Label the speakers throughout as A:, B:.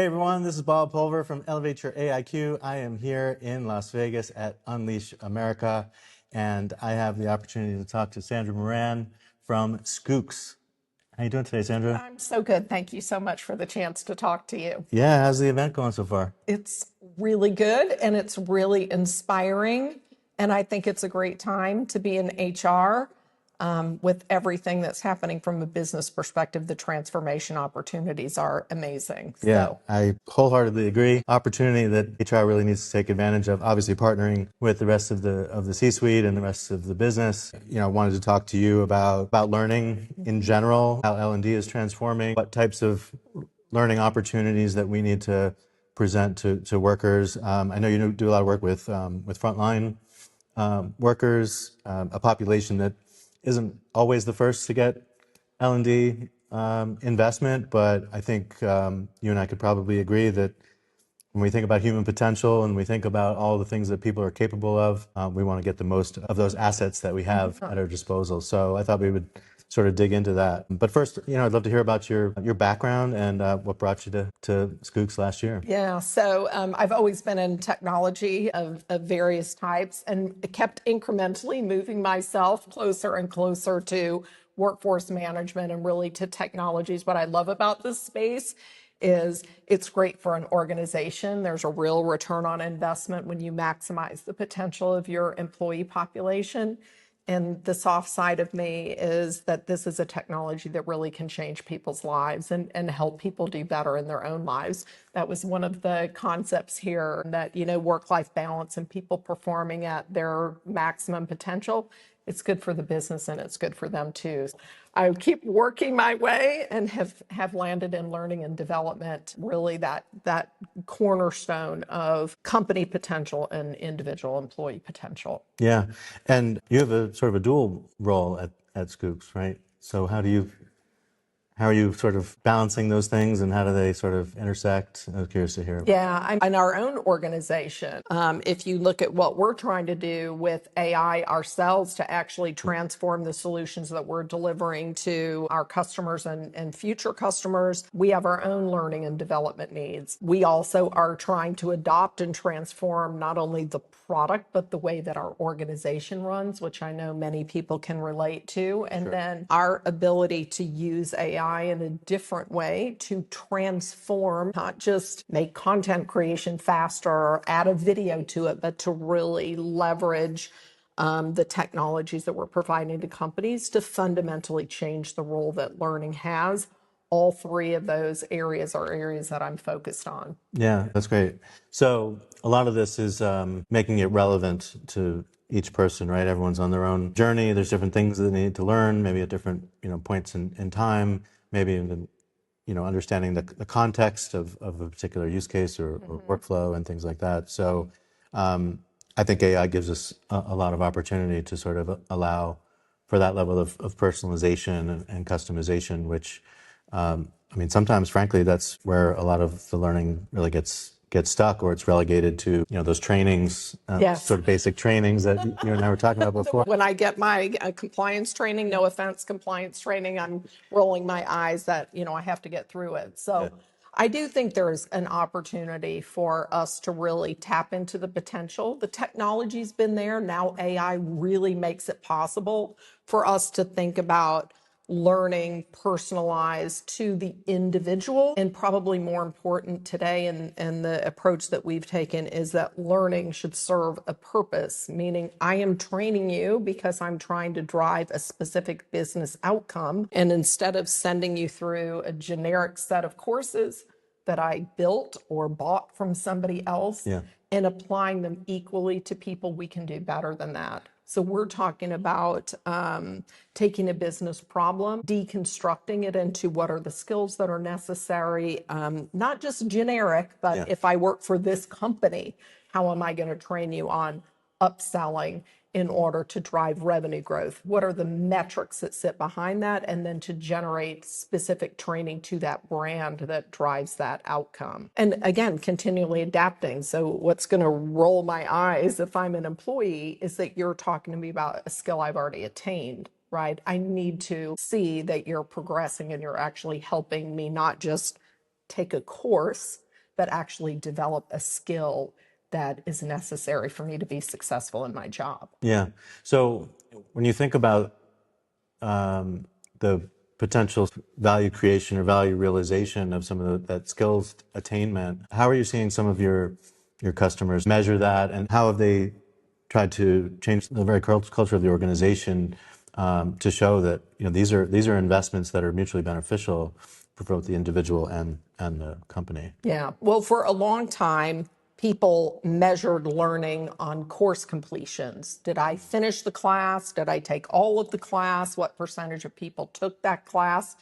A: Hey everyone, this is Bob Pulver from Elevate Your AIQ. I am here in Las Vegas at Unleash America, and I have the opportunity to talk to Sandra Moran from Schoox. How you doing today, Sandra?
B: I'm so good. Thank you so much for the chance to talk to you.
A: Yeah, how's the event going so far?
B: It's really good and it's really inspiring. And I think it's a great time to be in HR with everything that's happening from a business perspective. The transformation opportunities are amazing.
A: Yeah, I wholeheartedly agree. Opportunity that HR really needs to take advantage of. Obviously, partnering with the rest of the C-suite and the rest of the business. I wanted to talk to you about learning in general, how L&D is transforming, what types of learning opportunities that we need to present to workers. I know you do a lot of work with frontline workers, a population that isn't always the first to get L&D investment, but I think you and I could probably agree that when we think about human potential and we think about all the things that people are capable of, we want to get the most of those assets that we have at our disposal. So I thought we would sort of dig into that. But first, I'd love to hear about your background and what brought you to Schoox last year.
B: Yeah, so I've always been in technology of various types and kept incrementally moving myself closer and closer to workforce management and really to technologies. What I love about this space is it's great for an organization. There's a real return on investment when you maximize the potential of your employee population. And the soft side of me is that this is a technology that really can change people's lives and help people do better in their own lives. That was one of the concepts here that, work-life balance and people performing at their maximum potential. It's good for the business and it's good for them too. I keep working my way and have landed in learning and development, really that cornerstone of company potential and individual employee potential.
A: Yeah, and you have a sort of a dual role at Schoox, right? So how are you sort of balancing those things and how do they sort of intersect? I was curious to hear.
B: Yeah, in our own organization, if you look at what we're trying to do with AI ourselves to actually transform the solutions that we're delivering to our customers and future customers, we have our own learning and development needs. We also are trying to adopt and transform not only the product, but the way that our organization runs, which I know many people can relate to. And then our ability to use AI in a different way to transform, not just make content creation faster or add a video to it, but to really leverage the technologies that we're providing to companies to fundamentally change the role that learning has. All three of those areas are areas that I'm focused on.
A: Yeah, that's great. So a lot of this is making it relevant to each person, right? Everyone's on their own journey. There's different things that they need to learn, maybe at different points in time, maybe even understanding the context of a particular use case or workflow and things like that. So I think AI gives us a lot of opportunity to sort of allow for that level of personalization and customization, which sometimes, frankly, that's where a lot of the learning really gets stuck, or it's relegated to those trainings,
B: Yes.
A: sort of basic trainings that you and I were talking about before.
B: When I get my compliance training, no offense, compliance training, I'm rolling my eyes that, I have to get through it. So I do think there's an opportunity for us to really tap into the potential. The technology's been there. Now AI really makes it possible for us to think about learning personalized to the individual. And probably more important today, and the approach that we've taken is that learning should serve a purpose, meaning I am training you because I'm trying to drive a specific business outcome. And instead of sending you through a generic set of courses that I built or bought from somebody else and applying them equally to people, we can do better than that. So we're talking about taking a business problem, deconstructing it into what are the skills that are necessary, not just generic, but if I work for this company, how am I going to train you on upselling in order to drive revenue growth? What are the metrics that sit behind that? And then to generate specific training to that brand that drives that outcome. And again, continually adapting. So what's going to roll my eyes if I'm an employee is that you're talking to me about a skill I've already attained, right? I need to see that you're progressing and you're actually helping me not just take a course, but actually develop a skill that is necessary for me to be successful in my job.
A: Yeah. So when you think about the potential value creation or value realization of some of that skills attainment, how are you seeing some of your customers measure that, and how have they tried to change the very culture of the organization to show that these are investments that are mutually beneficial for both the individual and the company?
B: Yeah. Well, for a long time, people measured learning on course completions. Did I finish the class? Did I take all of the class? What percentage of people took that class?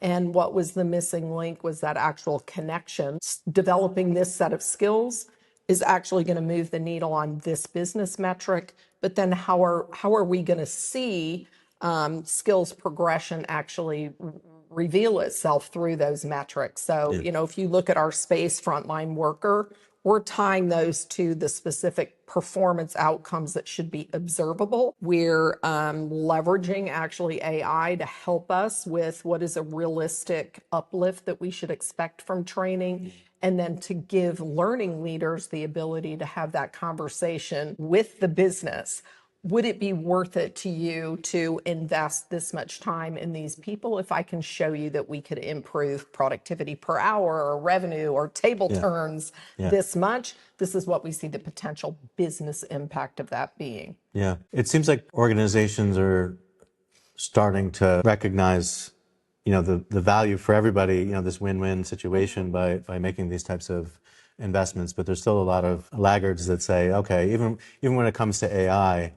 B: And what was the missing link was that actual connection. Developing this set of skills is actually going to move the needle on this business metric. But then how are we going to see skills progression actually reveal itself through those metrics? So, if you look at our space frontline worker, we're tying those to the specific performance outcomes that should be observable. We're leveraging actually AI to help us with what is a realistic uplift that we should expect from training, and then to give learning leaders the ability to have that conversation with the business. Would it be worth it to you to invest this much time in these people if I can show you that we could improve productivity per hour or revenue or table turns this much? This is what we see the potential business impact of that being.
A: Yeah. It seems like organizations are starting to recognize, the value for everybody, this win-win situation by making these types of investments. But there's still a lot of laggards that say, okay, even when it comes to AI,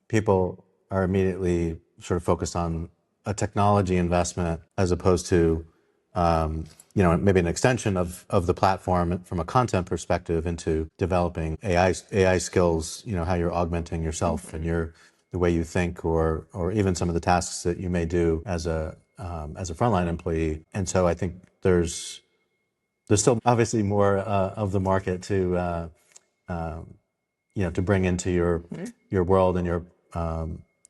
A: people are immediately sort of focused on a technology investment as opposed to, maybe an extension of the platform from a content perspective into developing AI skills, how you're augmenting yourself and the way you think, or even some of the tasks that you may do as a frontline employee. And so I think there's still obviously more of the market to bring into your world and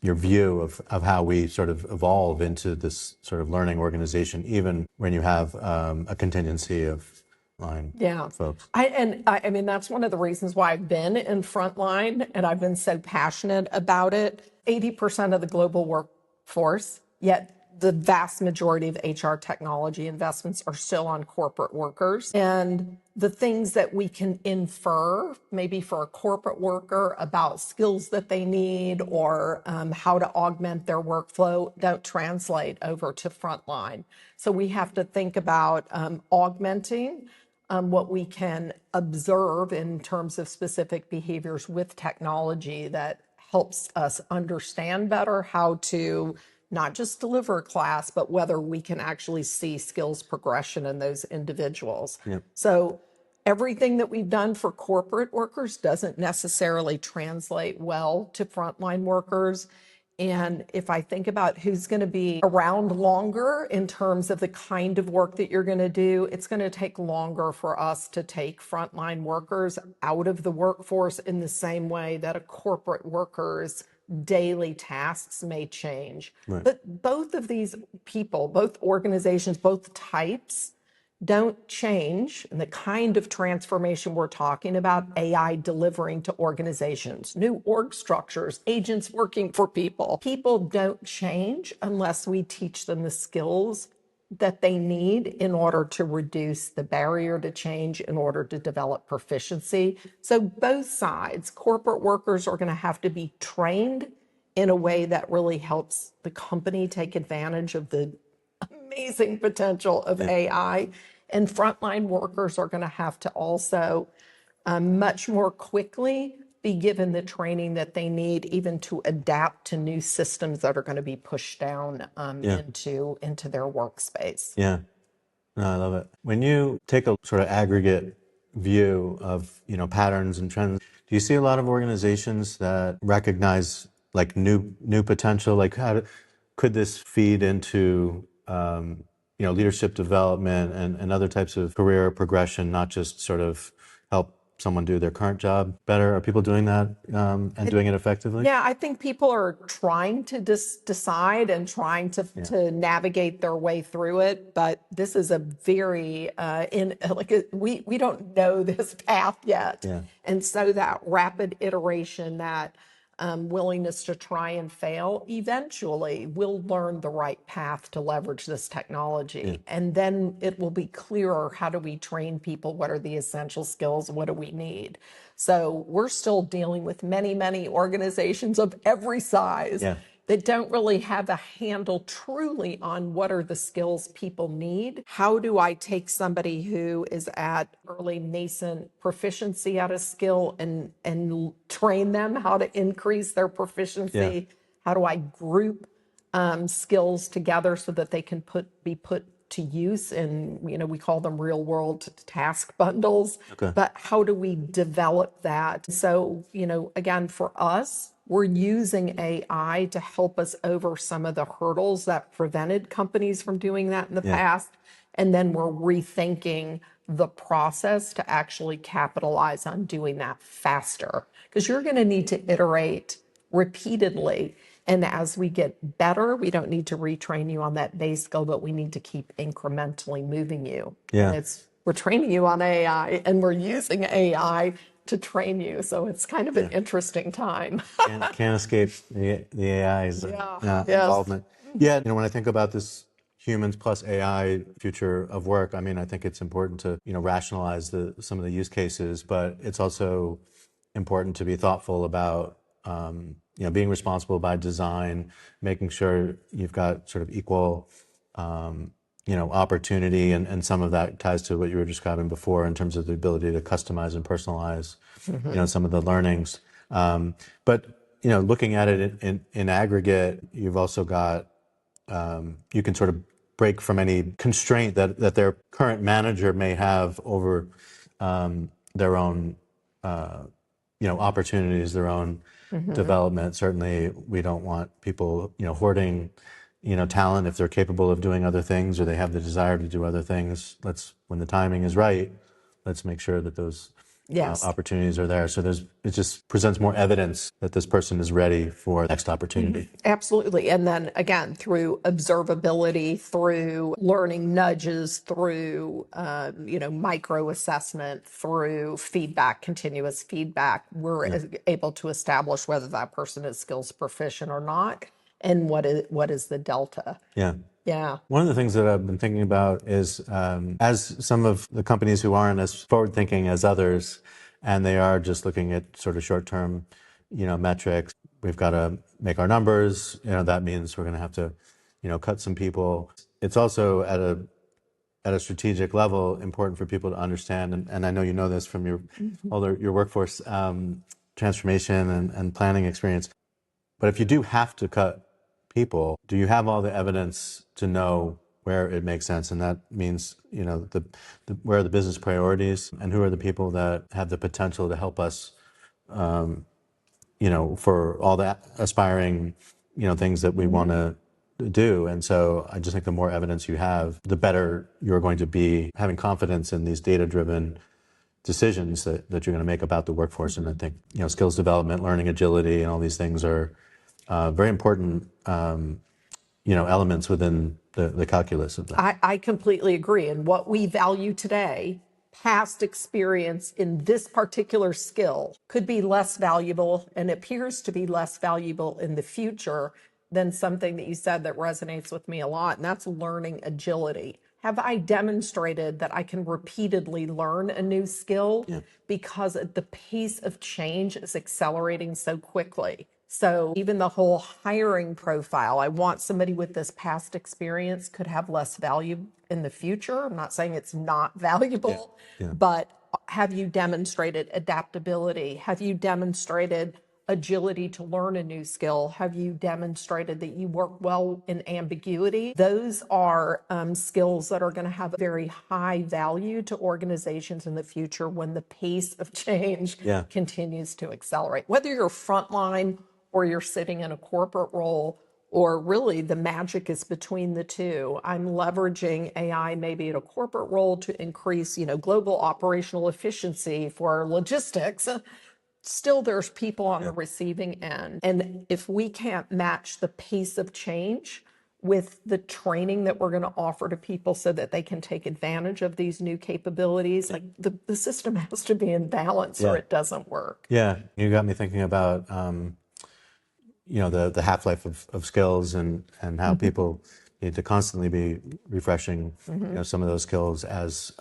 A: your view of how we sort of evolve into this sort of learning organization, even when you have a contingency of line folks.
B: I mean, that's one of the reasons why I've been in frontline and I've been so passionate about it. 80% of the global workforce, yet the vast majority of HR technology investments are still on corporate workers. And the things that we can infer, maybe for a corporate worker, about skills that they need or how to augment their workflow don't translate over to frontline. So we have to think about augmenting what we can observe in terms of specific behaviors with technology that helps us understand better how to not just deliver a class, but whether we can actually see skills progression in those individuals. So everything that we've done for corporate workers doesn't necessarily translate well to frontline workers. And if I think about who's going to be around longer in terms of the kind of work that you're going to do, it's going to take longer for us to take frontline workers out of the workforce in the same way that a corporate worker's daily tasks may change. But both of these people, both organizations, both types, don't change. And the kind of transformation we're talking about, AI delivering to organizations, new org structures, agents working for people. People don't change unless we teach them the skills that they need in order to reduce the barrier to change, in order to develop proficiency. So both sides, corporate workers are going to have to be trained in a way that really helps the company take advantage of the amazing potential of AI. And frontline workers are going to have to also much more quickly be given the training that they need, even to adapt to new systems that are going to be pushed down into their workspace.
A: Yeah, no, I love it. When you take a sort of aggregate view of patterns and trends, do you see a lot of organizations that recognize like new potential? Like could this feed into leadership development and other types of career progression, not just sort of help someone do their current job better? Are people doing that and doing it effectively?
B: Yeah, I think people are trying to decide and trying to navigate their way through it, but this is a very we don't know this path yet,
A: Yeah.
B: and so that rapid iteration, that willingness to try and fail, eventually we'll learn the right path to leverage this technology, and then it will be clearer, how do we train people, what are the essential skills, what do we need. So we're still dealing with many, many organizations of every size
A: Yeah.
B: that don't really have a handle truly on what are the skills people need. How do I take somebody who is at early nascent proficiency at a skill and train them how to increase their proficiency? How do I group skills together so that they can be put to use, and we call them real world task bundles.
A: Okay.
B: But how do we develop that? So again, for us, we're using AI to help us over some of the hurdles that prevented companies from doing that in the past, and then we're rethinking the process to actually capitalize on doing that faster, because you're going to need to iterate repeatedly. And as we get better, we don't need to retrain you on that base skill, but we need to keep incrementally moving you.
A: Yeah.
B: And we're training you on AI, and we're using AI to train you. So it's kind of an interesting time.
A: Can't escape the AI's
B: Yes.
A: involvement. Yeah, when I think about this humans plus AI future of work, I mean, I think it's important to rationalize some of the use cases, but it's also important to be thoughtful about being responsible by design, making sure you've got sort of equal opportunity, and some of that ties to what you were describing before in terms of the ability to customize and personalize some of the learnings. But looking at it in aggregate, you've also got you can sort of break from any constraint that their current manager may have over their own opportunities, their own development. Certainly, we don't want people hoarding talent if they're capable of doing other things, or they have the desire to do other things. When the timing is right, let's make sure that those opportunities are there. So it just presents more evidence that this person is ready for the next opportunity.
B: Absolutely. And then again, through observability, through learning nudges, through micro assessment, through feedback, continuous feedback, we're able to establish whether that person is skills proficient or not, and what is the delta. Yeah.
A: One of the things that I've been thinking about is as some of the companies who aren't as forward thinking as others, and they are just looking at sort of short term, metrics. We've got to make our numbers. That means we're going to have to, cut some people. It's also at a strategic level important for people to understand, and I know you know this from your workforce transformation and planning experience. But if you do have to cut people, do you have all the evidence to know where it makes sense? And that means, where are the business priorities, and who are the people that have the potential to help us, for all the aspiring, things that we want to do. And so I just think the more evidence you have, the better you're going to be having confidence in these data-driven decisions that you're going to make about the workforce. And I think, skills development, learning agility, and all these things are very important, elements within the calculus of that.
B: I completely agree. And what we value today, past experience in this particular skill, could be less valuable and appears to be less valuable in the future than something that you said that resonates with me a lot, and that's learning agility. Have I demonstrated that I can repeatedly learn a new skill because the pace of change is accelerating so quickly? So even the whole hiring profile, I want somebody with this past experience, could have less value in the future. I'm not saying it's not valuable, but have you demonstrated adaptability? Have you demonstrated agility to learn a new skill? Have you demonstrated that you work well in ambiguity? Those are skills that are going to have very high value to organizations in the future when the pace of change continues to accelerate. Whether you're frontline or you're sitting in a corporate role or really the magic is between the two. I'm leveraging AI maybe at a corporate role to increase, global operational efficiency for logistics. Still, there's people on the receiving end. And if we can't match the pace of change with the training that we're going to offer to people so that they can take advantage of these new capabilities, like the system has to be in balance or it doesn't work.
A: Yeah, you got me thinking about the half-life of skills and how people need to constantly be refreshing some of those skills as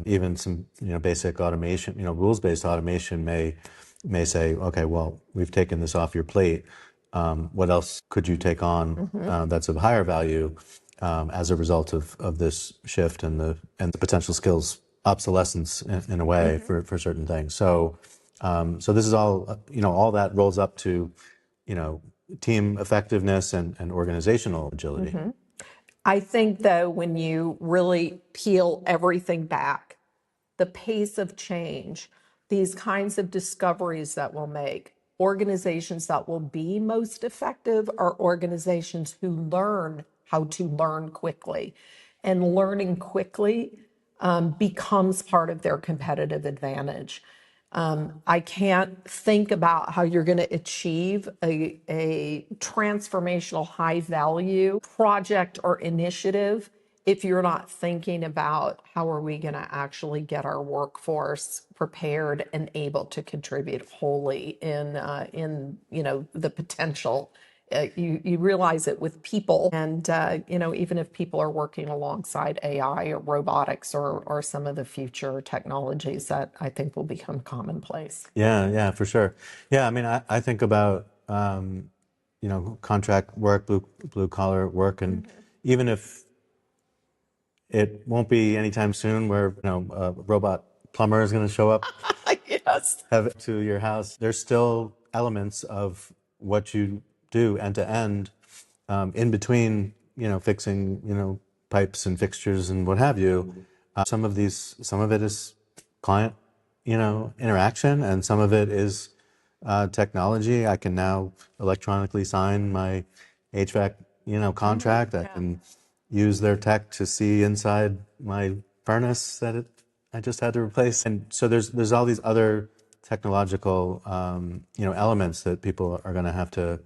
A: even some basic automation, rules-based automation may say, okay, well, we've taken this off your plate. What else could you take on that's of higher value as a result of this shift and the potential skills obsolescence in a way for certain things. So this is all that rolls up to team effectiveness and organizational agility.
B: I think, though, when you really peel everything back, the pace of change, these kinds of discoveries that we'll make, organizations that will be most effective are organizations who learn how to learn quickly. And learning quickly becomes part of their competitive advantage. I can't think about how you're going to achieve a transformational high value project or initiative if you're not thinking about how are we going to actually get our workforce prepared and able to contribute wholly in the potential. You realize it with people, and even if people are working alongside AI or robotics or some of the future technologies that I think will become commonplace.
A: Yeah, for sure. Yeah, I mean, I think about contract work, blue collar work, and even if it won't be anytime soon where a robot plumber is going to show up
B: Yes.
A: have it to your house, there's still elements of what you do end to end in between fixing pipes and fixtures and what have you. Some of it is client interaction, and some of it is technology. I can now electronically sign my HVAC contract. I can use their tech to see inside my furnace that I just had to replace. And so there's all these other technological elements that people are going to have to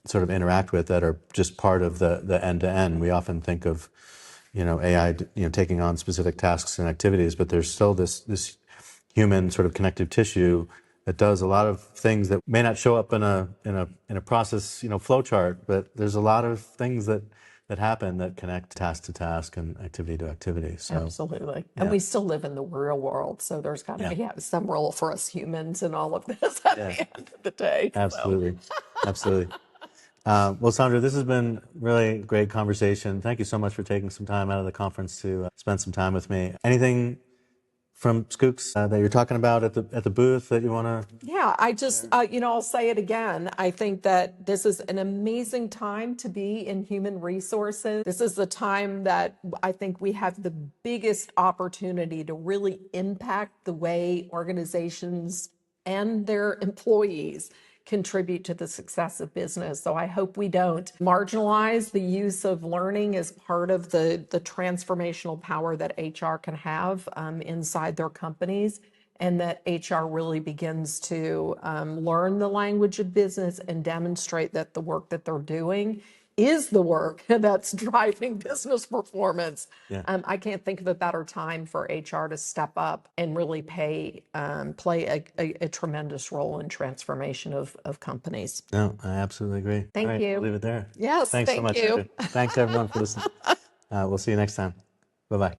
A: sort of interact with that are just part of the end to end. We often think of AI taking on specific tasks and activities, but there's still this human sort of connective tissue that does a lot of things that may not show up in a process flow chart, but there's a lot of things that happen that connect task to task and activity to activity. So
B: Absolutely. And we still live in the real world, so there's got to be some role for us humans in all of this at the end of the day.
A: Absolutely. Absolutely. Well, Sandra, this has been really great conversation. Thank you so much for taking some time out of the conference to spend some time with me. Anything from Schoox that you're talking about at the booth that you want to?
B: Yeah, I just, I'll say it again. I think that this is an amazing time to be in human resources. This is the time that I think we have the biggest opportunity to really impact the way organizations and their employees contribute to the success of business. So I hope we don't marginalize the use of learning as part of the transformational power that HR can have inside their companies, and that HR really begins to learn the language of business and demonstrate that the work that they're doing is the work that's driving business performance. I can't think of a better time for HR to step up and really play a tremendous role in transformation of companies.
A: No, I absolutely agree.
B: Thank
A: All right,
B: you.
A: I'll leave it there.
B: Yes,
A: Thanks so
B: thank
A: much,
B: you.
A: Sandra. Thanks everyone for listening. We'll see you next time. Bye-bye.